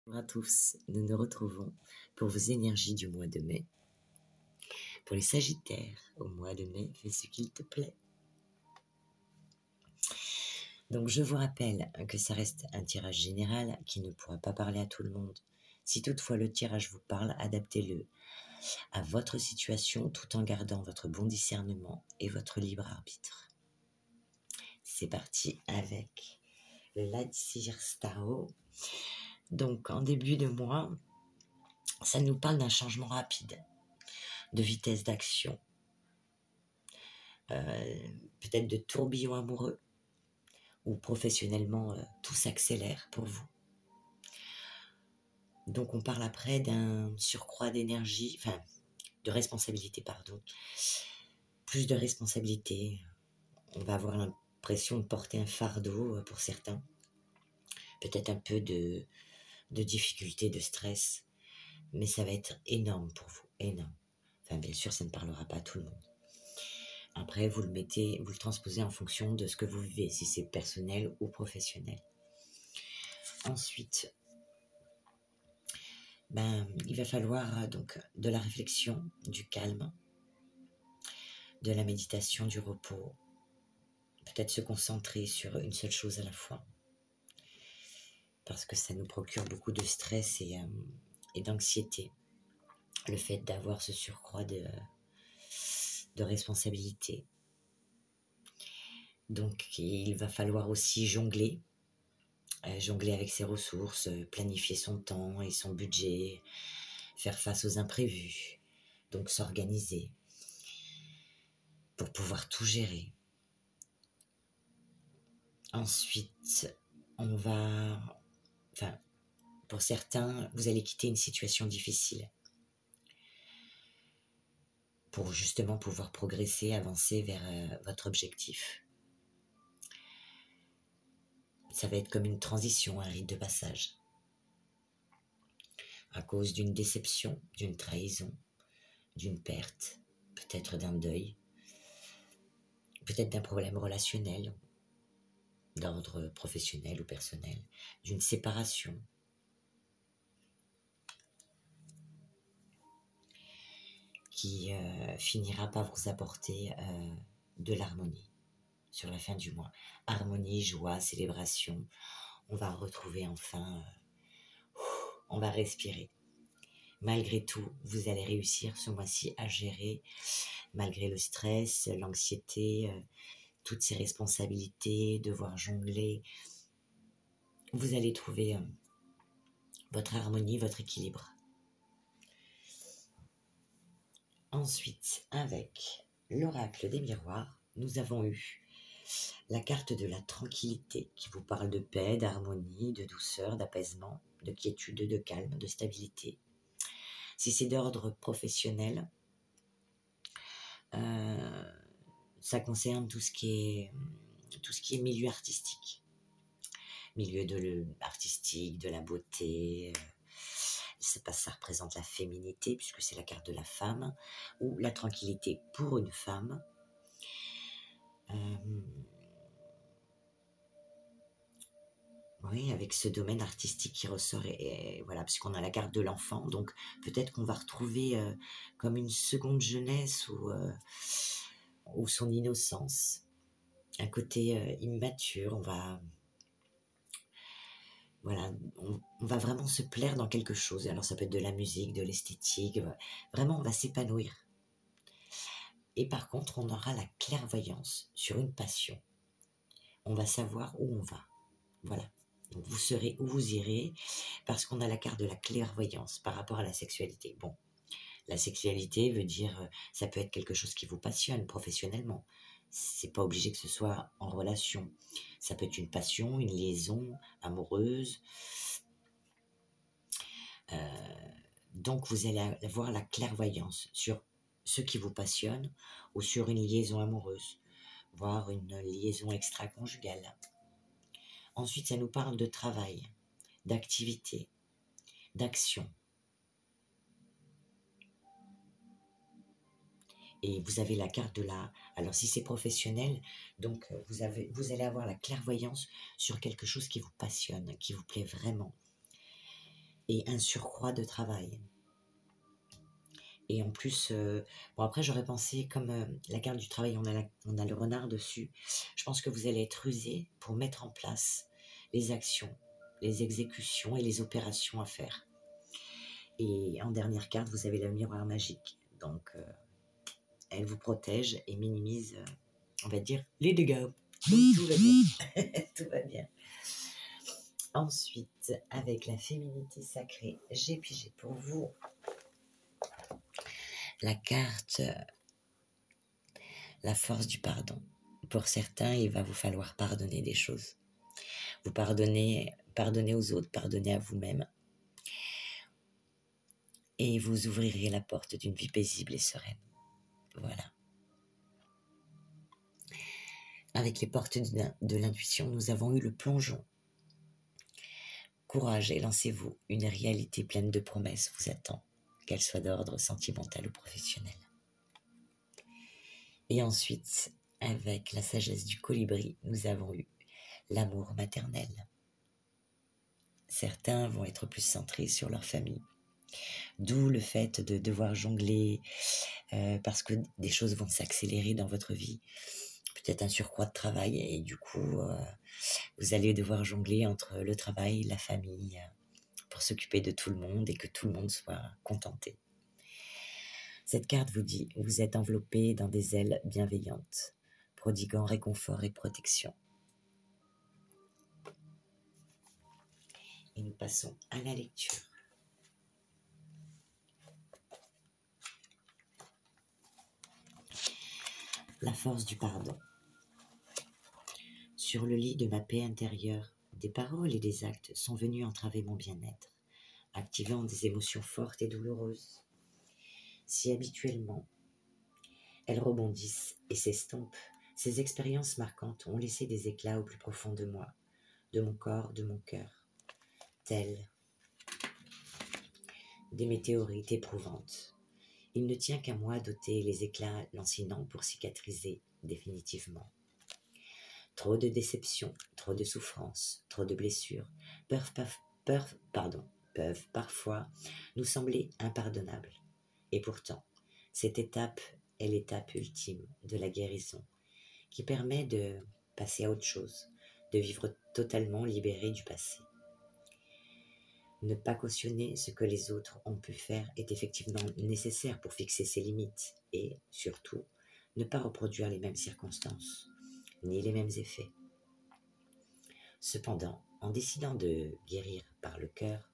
Bonjour à tous, nous nous retrouvons pour vos énergies du mois de mai. Pour les Sagittaires, au mois de mai, fais ce qu'il te plaît. Donc je vous rappelle que ça reste un tirage général qui ne pourra pas parler à tout le monde. Si toutefois le tirage vous parle, adaptez-le à votre situation tout en gardant votre bon discernement et votre libre arbitre. C'est parti avec le Lightseer Starro. Donc en début de mois, ça nous parle d'un changement rapide, de vitesse d'action, peut-être de tourbillon amoureux, ou professionnellement tout s'accélère pour vous. Donc on parle après d'un surcroît d'énergie, enfin de responsabilité, pardon. Plus de responsabilité, on va avoir l'impression de porter un fardeau pour certains. Peut-être un peu de difficulté, de stress, mais ça va être énorme pour vous, énorme. Enfin bien sûr ça ne parlera pas à tout le monde. Après vous le transposez en fonction de ce que vous vivez, si c'est personnel ou professionnel. Ensuite, il va falloir donc de la réflexion, du calme, de la méditation, du repos, peut-être se concentrer sur une seule chose à la fois, parce que ça nous procure beaucoup de stress et d'anxiété, le fait d'avoir ce surcroît de responsabilité. Donc il va falloir aussi jongler avec ses ressources, planifier son temps et son budget, faire face aux imprévus, donc s'organiser pour pouvoir tout gérer. Ensuite, pour certains, vous allez quitter une situation difficile pour justement pouvoir progresser, avancer vers votre objectif. Ça va être comme une transition, un rite de passage. À cause d'une déception, d'une trahison, d'une perte, peut-être d'un deuil, peut-être d'un problème relationnel, d'ordre professionnel ou personnel, d'une séparation. Qui finira par vous apporter de l'harmonie sur la fin du mois. Harmonie, joie, célébration. On va retrouver enfin, on va respirer. Malgré tout, vous allez réussir ce mois-ci à gérer, malgré le stress, l'anxiété, toutes ces responsabilités, devoir jongler. Vous allez trouver votre harmonie, votre équilibre. Ensuite, avec l'oracle des miroirs, nous avons eu la carte de la tranquillité qui vous parle de paix, d'harmonie, de douceur, d'apaisement, de quiétude, de calme, de stabilité. Si c'est d'ordre professionnel, ça concerne tout ce qui est milieu artistique. Milieu artistique, de la beauté. Ça représente la féminité puisque c'est la carte de la femme, ou la tranquillité pour une femme. Oui, avec ce domaine artistique qui ressort, et voilà, puisqu'on a la carte de l'enfant, donc peut-être qu'on va retrouver comme une seconde jeunesse ou son innocence, un côté immature. On va vraiment se plaire dans quelque chose. Alors ça peut être de la musique, de l'esthétique, vraiment on va s'épanouir. Et par contre, on aura la clairvoyance sur une passion. On va savoir où on va. Voilà. Donc vous serez où vous irez, parce qu'on a la carte de la clairvoyance par rapport à la sexualité. Bon, la sexualité veut dire, ça peut être quelque chose qui vous passionne professionnellement. C'est pas obligé que ce soit en relation. Ça peut être une passion, une liaison amoureuse. Donc vous allez avoir la clairvoyance sur ce qui vous passionne ou sur une liaison amoureuse, voire une liaison extra-conjugale. Ensuite, ça nous parle de travail, d'activité, d'action. Et vous avez la carte de la... Alors si c'est professionnel, donc vous allez avoir la clairvoyance sur quelque chose qui vous passionne, qui vous plaît vraiment. et un surcroît de travail. Et en plus, bon après j'aurais pensé, comme la carte du travail, on a le renard dessus, je pense que vous allez être rusé pour mettre en place les actions, les exécutions et les opérations à faire. Et en dernière carte, vous avez le miroir magique. Donc, elle vous protège et minimise, on va dire, les dégâts. Donc, tout va bien. Tout va bien. Ensuite, avec la féminité sacrée, j'ai pigé pour vous la carte la force du pardon. Pour certains, il va vous falloir pardonner des choses. Vous pardonnez aux autres, pardonnez à vous-même. Et vous ouvrirez la porte d'une vie paisible et sereine. Voilà. Avec les portes de l'intuition, nous avons eu le plongeon. Courage et lancez-vous. Une réalité pleine de promesses vous attend, qu'elle soit d'ordre sentimental ou professionnel. Et ensuite, avec la sagesse du colibri, nous avons eu l'amour maternel. Certains vont être plus centrés sur leur famille. D'où le fait de devoir jongler parce que des choses vont s'accélérer dans votre vie. Peut-être un surcroît de travail et du coup, vous allez devoir jongler entre le travail, la famille, pour s'occuper de tout le monde et que tout le monde soit contenté. Cette carte vous dit, vous êtes enveloppé dans des ailes bienveillantes, prodiguant réconfort et protection. Et nous passons à la lecture. La force du pardon. Sur le lit de ma paix intérieure, des paroles et des actes sont venus entraver mon bien-être, activant des émotions fortes et douloureuses. Si habituellement, elles rebondissent et s'estompent, ces expériences marquantes ont laissé des éclats au plus profond de moi, de mon corps, de mon cœur, tels des météorites éprouvantes. Il ne tient qu'à moi d'ôter les éclats lancinants pour cicatriser définitivement. Trop de déceptions, trop de souffrances, trop de blessures peuvent parfois nous sembler impardonnables. Et pourtant, cette étape est l'étape ultime de la guérison, qui permet de passer à autre chose, de vivre totalement libéré du passé. Ne pas cautionner ce que les autres ont pu faire est effectivement nécessaire pour fixer ses limites et, surtout, ne pas reproduire les mêmes circonstances, ni les mêmes effets. Cependant, en décidant de guérir par le cœur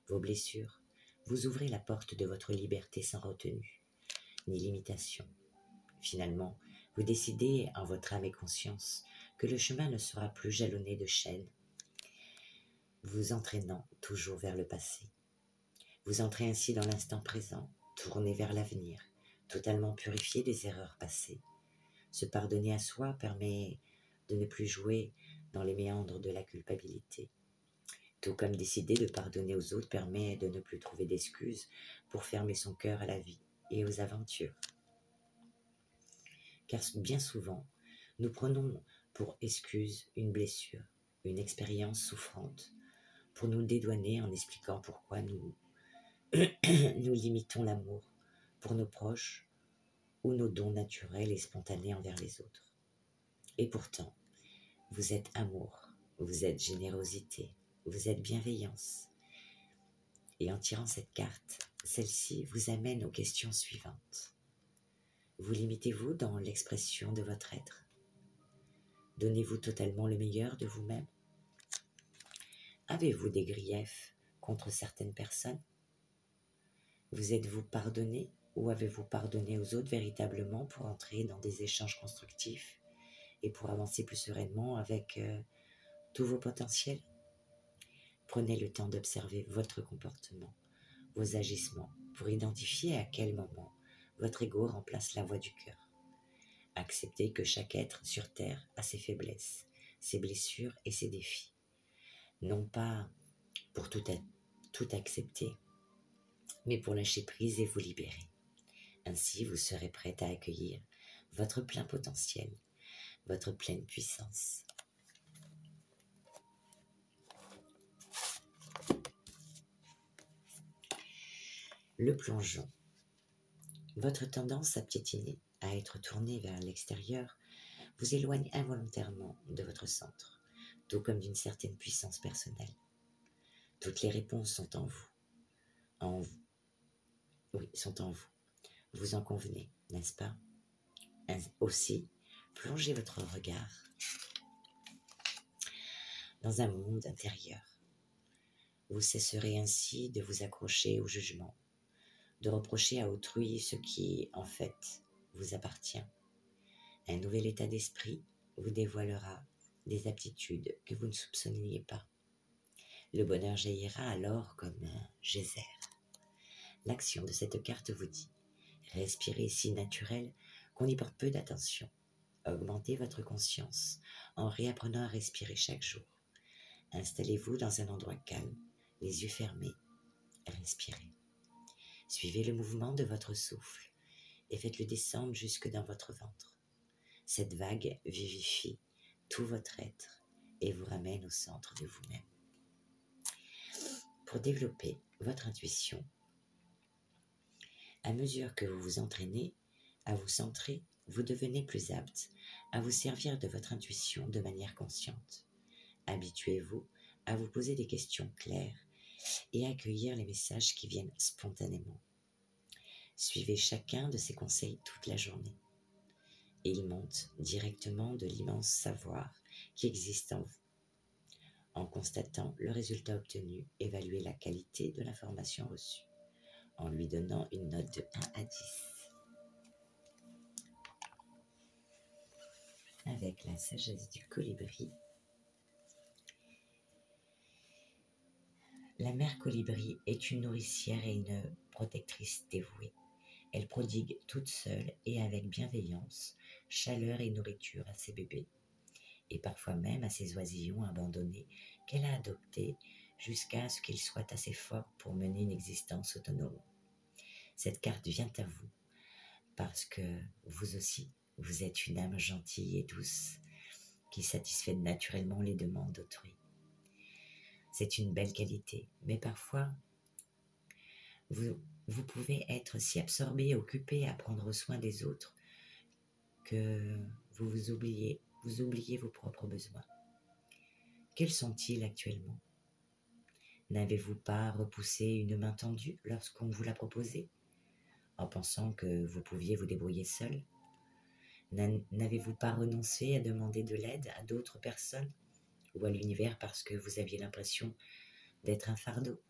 vos blessures, vous ouvrez la porte de votre liberté sans retenue, ni limitation. Finalement, vous décidez en votre âme et conscience que le chemin ne sera plus jalonné de chaînes, vous entraînant toujours vers le passé. Vous entrez ainsi dans l'instant présent, tourné vers l'avenir, totalement purifié des erreurs passées. Se pardonner à soi permet de ne plus jouer dans les méandres de la culpabilité. Tout comme décider de pardonner aux autres permet de ne plus trouver d'excuses pour fermer son cœur à la vie et aux aventures. Car bien souvent, nous prenons pour excuse une blessure, une expérience souffrante, pour nous dédouaner en expliquant pourquoi nous limitons l'amour pour nos proches ou nos dons naturels et spontanés envers les autres. Et pourtant, vous êtes amour, vous êtes générosité, vous êtes bienveillance. Et en tirant cette carte, celle-ci vous amène aux questions suivantes. Vous limitez-vous dans l'expression de votre être? Donnez-vous totalement le meilleur de vous-même? Avez-vous des griefs contre certaines personnes? Vous êtes-vous pardonné ou avez-vous pardonné aux autres véritablement pour entrer dans des échanges constructifs et pour avancer plus sereinement avec tous vos potentiels? Prenez le temps d'observer votre comportement, vos agissements, pour identifier à quel moment votre ego remplace la voix du cœur. Acceptez que chaque être sur Terre a ses faiblesses, ses blessures et ses défis. Non pas pour tout accepter, mais pour lâcher prise et vous libérer. Ainsi, vous serez prête à accueillir votre plein potentiel, votre pleine puissance. Le plongeon. Votre tendance à piétiner, à être tourné vers l'extérieur, vous éloigne involontairement de votre centre, tout comme d'une certaine puissance personnelle. Toutes les réponses sont en vous. En vous. Oui, sont en vous. Vous en convenez, n'est-ce pas? Aussi, plongez votre regard dans un monde intérieur. Vous cesserez ainsi de vous accrocher au jugement, de reprocher à autrui ce qui, en fait, vous appartient. Un nouvel état d'esprit vous dévoilera des aptitudes que vous ne soupçonniez pas. Le bonheur jaillira alors comme un geyser. L'action de cette carte vous dit « Respirez si naturel qu'on y porte peu d'attention. Augmentez votre conscience en réapprenant à respirer chaque jour. Installez-vous dans un endroit calme, les yeux fermés. Respirez. Suivez le mouvement de votre souffle et faites-le descendre jusque dans votre ventre. Cette vague vivifie tout votre être et vous ramène au centre de vous-même. Pour développer votre intuition, à mesure que vous vous entraînez à vous centrer, vous devenez plus apte à vous servir de votre intuition de manière consciente. Habituez-vous à vous poser des questions claires et à accueillir les messages qui viennent spontanément. Suivez chacun de ces conseils toute la journée. Ils montent directement de l'immense savoir qui existe en vous. En constatant le résultat obtenu, évaluez la qualité de l'information reçue, en lui donnant une note de 1 à 10. Avec la sagesse du colibri, la mère colibri est une nourricière et une protectrice dévouée. Elle prodigue toute seule et avec bienveillance, chaleur et nourriture à ses bébés, et parfois même à ses oisillons abandonnés qu'elle a adoptés jusqu'à ce qu'ils soient assez forts pour mener une existence autonome. Cette carte vient à vous parce que vous aussi, vous êtes une âme gentille et douce qui satisfait naturellement les demandes d'autrui. C'est une belle qualité, mais parfois, vous pouvez être si absorbé et occupé à prendre soin des autres que vous oubliez vos propres besoins. Quels sont-ils actuellement? N'avez-vous pas repoussé une main tendue lorsqu'on vous l'a proposé, en pensant que vous pouviez vous débrouiller seul? N'avez-vous pas renoncé à demander de l'aide à d'autres personnes ou à l'univers parce que vous aviez l'impression d'être un fardeau?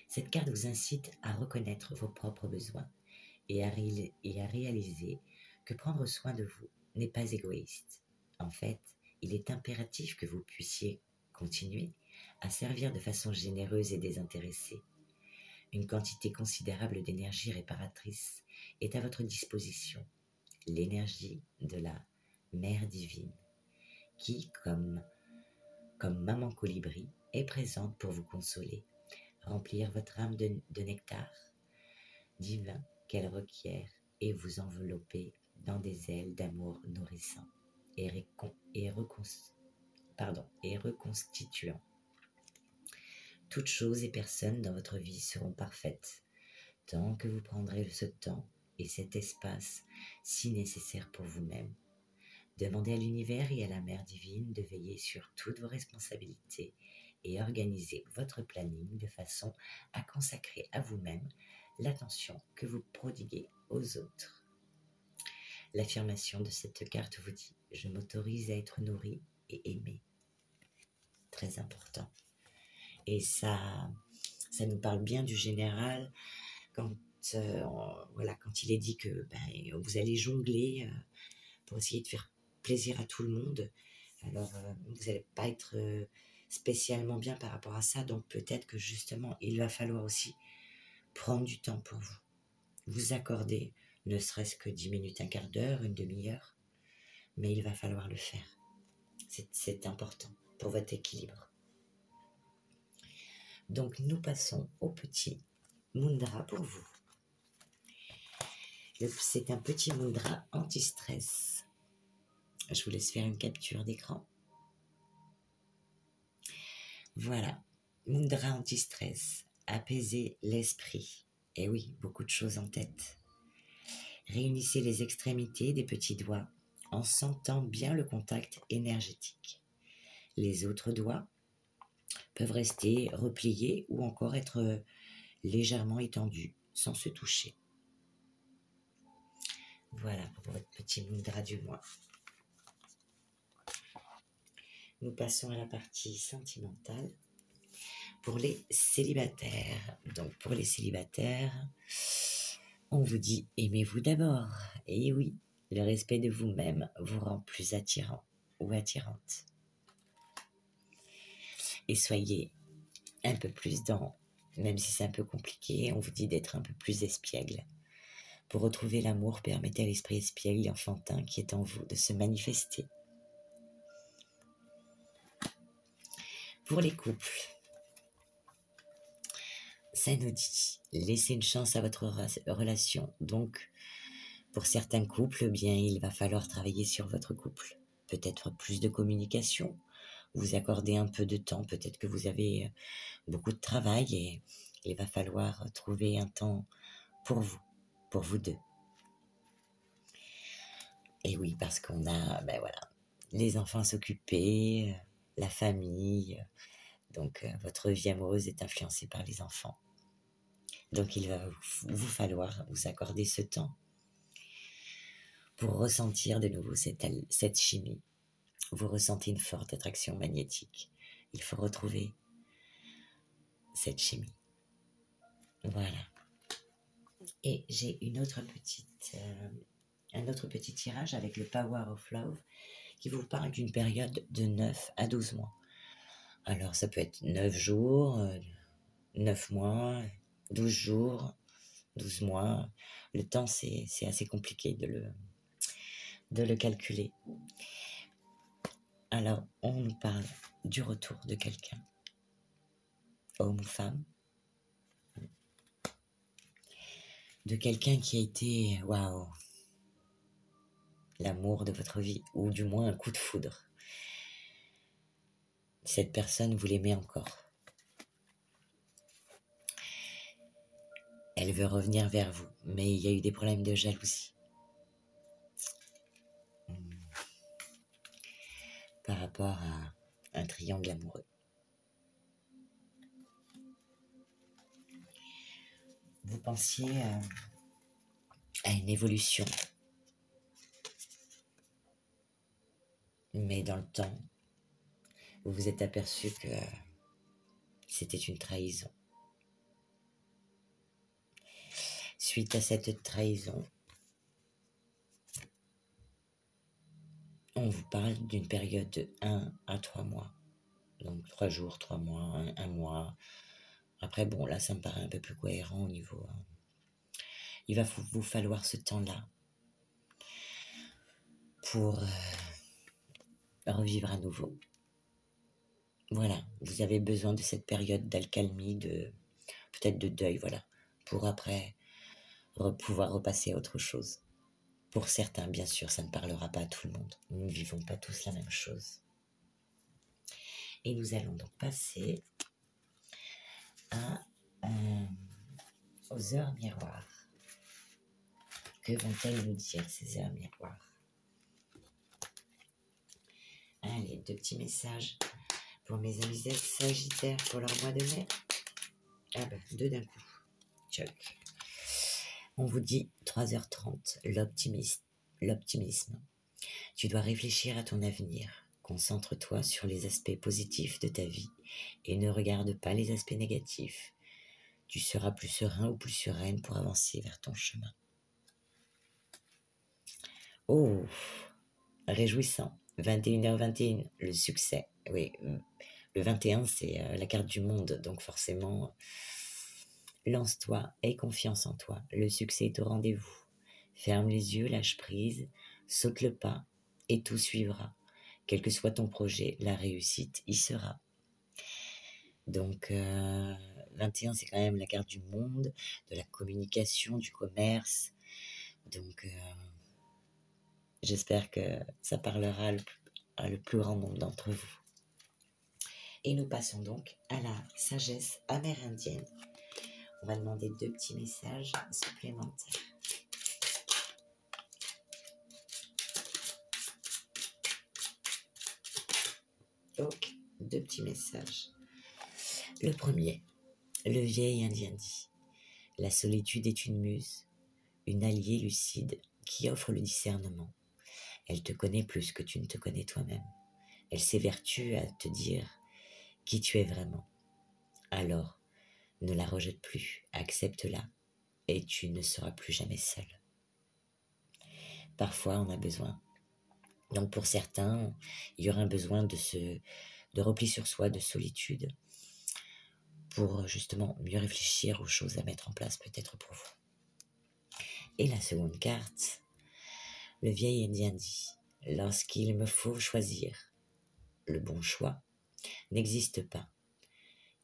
Cette carte vous incite à reconnaître vos propres besoins et à réaliser que prendre soin de vous n'est pas égoïste. En fait, il est impératif que vous puissiez continuer à servir de façon généreuse et désintéressée. Une quantité considérable d'énergie réparatrice est à votre disposition, l'énergie de la Mère divine, qui, comme maman colibri, est présente pour vous consoler, remplir votre âme de nectar divin qu'elle requiert et vous envelopper dans des ailes d'amour nourrissant et reconstituant. Toutes choses et personnes dans votre vie seront parfaites, tant que vous prendrez ce temps et cet espace si nécessaire pour vous-même. Demandez à l'univers et à la Mère divine de veiller sur toutes vos responsabilités et organisez votre planning de façon à consacrer à vous-même l'attention que vous prodiguez aux autres. L'affirmation de cette carte vous dit « Je m'autorise à être nourri et aimé ». Très important. Et ça nous parle bien du général quand il est dit que vous allez jongler pour essayer de faire plaisir à tout le monde. Alors, vous n'allez pas être spécialement bien par rapport à ça. Donc, peut-être que justement, il va falloir aussi prendre du temps pour vous. Vous accorder, ne serait-ce que 10 minutes, un quart d'heure, une demi-heure. Mais il va falloir le faire. C'est important pour votre équilibre. Donc, nous passons au petit mudra pour vous. C'est un petit mudra anti-stress. Je vous laisse faire une capture d'écran. Voilà, mudra anti-stress. Apaisez l'esprit. Et oui, beaucoup de choses en tête. Réunissez les extrémités des petits doigts en sentant bien le contact énergétique. Les autres doigts peuvent rester repliés ou encore être légèrement étendus sans se toucher. Voilà pour votre petit mudra du mois. Nous passons à la partie sentimentale pour les célibataires. Donc pour les célibataires, on vous dit aimez-vous d'abord. Et oui, le respect de vous-même vous rend plus attirant ou attirante. Et soyez un peu plus même si c'est un peu compliqué, on vous dit d'être un peu plus espiègle. Pour retrouver l'amour, permettez à l'esprit espiègle et enfantin qui est en vous de se manifester. Pour les couples, ça nous dit laissez une chance à votre relation. Donc, pour certains couples, bien, il va falloir travailler sur votre couple. Peut-être plus de communication, vous accorder un peu de temps. Peut-être que vous avez beaucoup de travail et il va falloir trouver un temps pour vous deux. Et oui, parce qu'on a, les enfants à s'occuper, la famille. Donc, votre vie amoureuse est influencée par les enfants. Donc, il va vous falloir vous accorder ce temps pour ressentir de nouveau cette chimie. Vous ressentez une forte attraction magnétique. Il faut retrouver cette chimie. Voilà. Et j'ai un autre petit tirage avec le Power of Love qui vous parle d'une période de 9 à 12 mois. Alors, ça peut être 9 jours, 9 mois, 12 jours, 12 mois. Le temps, c'est assez compliqué de le calculer. Alors, on nous parle du retour de quelqu'un, homme ou femme, de quelqu'un qui a été, waouh, l'amour de votre vie, ou du moins un coup de foudre. Cette personne, vous l'aimez encore. Elle veut revenir vers vous, mais il y a eu des problèmes de jalousie. Par rapport à un triangle amoureux. Vous pensiez à une évolution. Mais dans le temps, vous vous êtes aperçu que c'était une trahison. Suite à cette trahison, on vous parle d'une période de 1 à 3 mois. Donc 3 jours, 3 mois, 1 mois. Après, bon, là, ça me paraît un peu plus cohérent au niveau... Il va vous falloir ce temps-là pour revivre à nouveau. Voilà, vous avez besoin de cette période d'alcalmie, peut-être de deuil, voilà, pour après pouvoir repasser à autre chose. Pour certains, bien sûr, ça ne parlera pas à tout le monde. Nous ne vivons pas tous la même chose. Et nous allons donc passer aux heures miroirs. Que vont-elles nous dire, ces heures miroirs? Allez, 2 petits messages pour mes amis Sagittaires pour leur mois de mai. Ah ben, 2 d'un coup. Choc. On vous dit 3h30, l'optimisme. Tu dois réfléchir à ton avenir. Concentre-toi sur les aspects positifs de ta vie et ne regarde pas les aspects négatifs. Tu seras plus serein ou plus sereine pour avancer vers ton chemin. Oh, réjouissant. 21h21, le succès. Oui, le 21, c'est la carte du monde, donc forcément, lance-toi, aie confiance en toi. Le succès est au rendez-vous. Ferme les yeux, lâche prise, saute le pas et tout suivra. Quel que soit ton projet, la réussite y sera. Donc, 21, c'est quand même la carte du monde, de la communication, du commerce. Donc, j'espère que ça parlera à le plus grand nombre d'entre vous. Et nous passons donc à la sagesse amérindienne On va demander 2 petits messages supplémentaires. Donc, 2 petits messages. Le premier, le vieil indien dit: la solitude est une muse, une alliée lucide qui offre le discernement. Elle te connaît plus que tu ne te connais toi-même. Elle s'évertue à te dire qui tu es vraiment. Alors, ne la rejette plus, accepte-la, et tu ne seras plus jamais seul. Parfois, on a besoin. Donc pour certains, il y aura un besoin de repli sur soi, de solitude, pour justement mieux réfléchir aux choses à mettre en place peut-être pour vous. Et la seconde carte, le vieil indien dit: lorsqu'il me faut choisir, le bon choix n'existe pas.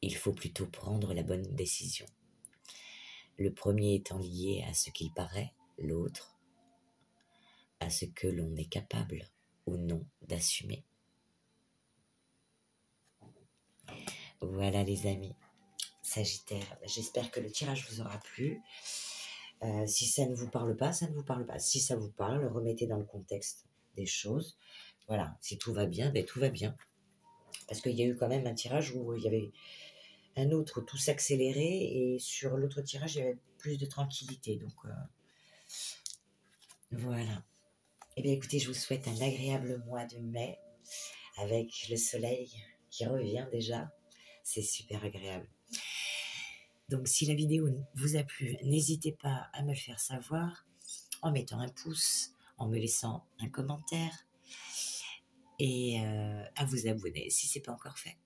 Il faut plutôt prendre la bonne décision. Le premier étant lié à ce qu'il paraît, l'autre à ce que l'on est capable ou non d'assumer. Voilà les amis, Sagittaire, j'espère que le tirage vous aura plu. Si ça ne vous parle pas, ça ne vous parle pas. Si ça vous parle, remettez dans le contexte des choses. Voilà, si tout va bien, ben tout va bien. Parce qu'il y a eu quand même un tirage où il y avait un autre où tout s'accélérait, et sur l'autre tirage, il y avait plus de tranquillité. Donc, voilà. Eh bien, écoutez, je vous souhaite un agréable mois de mai, avec le soleil qui revient déjà. C'est super agréable. Donc, si la vidéo vous a plu, n'hésitez pas à me le faire savoir en mettant un pouce, en me laissant un commentaire et à vous abonner si ce n'est pas encore fait.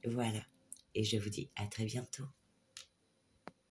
Voilà. Et je vous dis à très bientôt.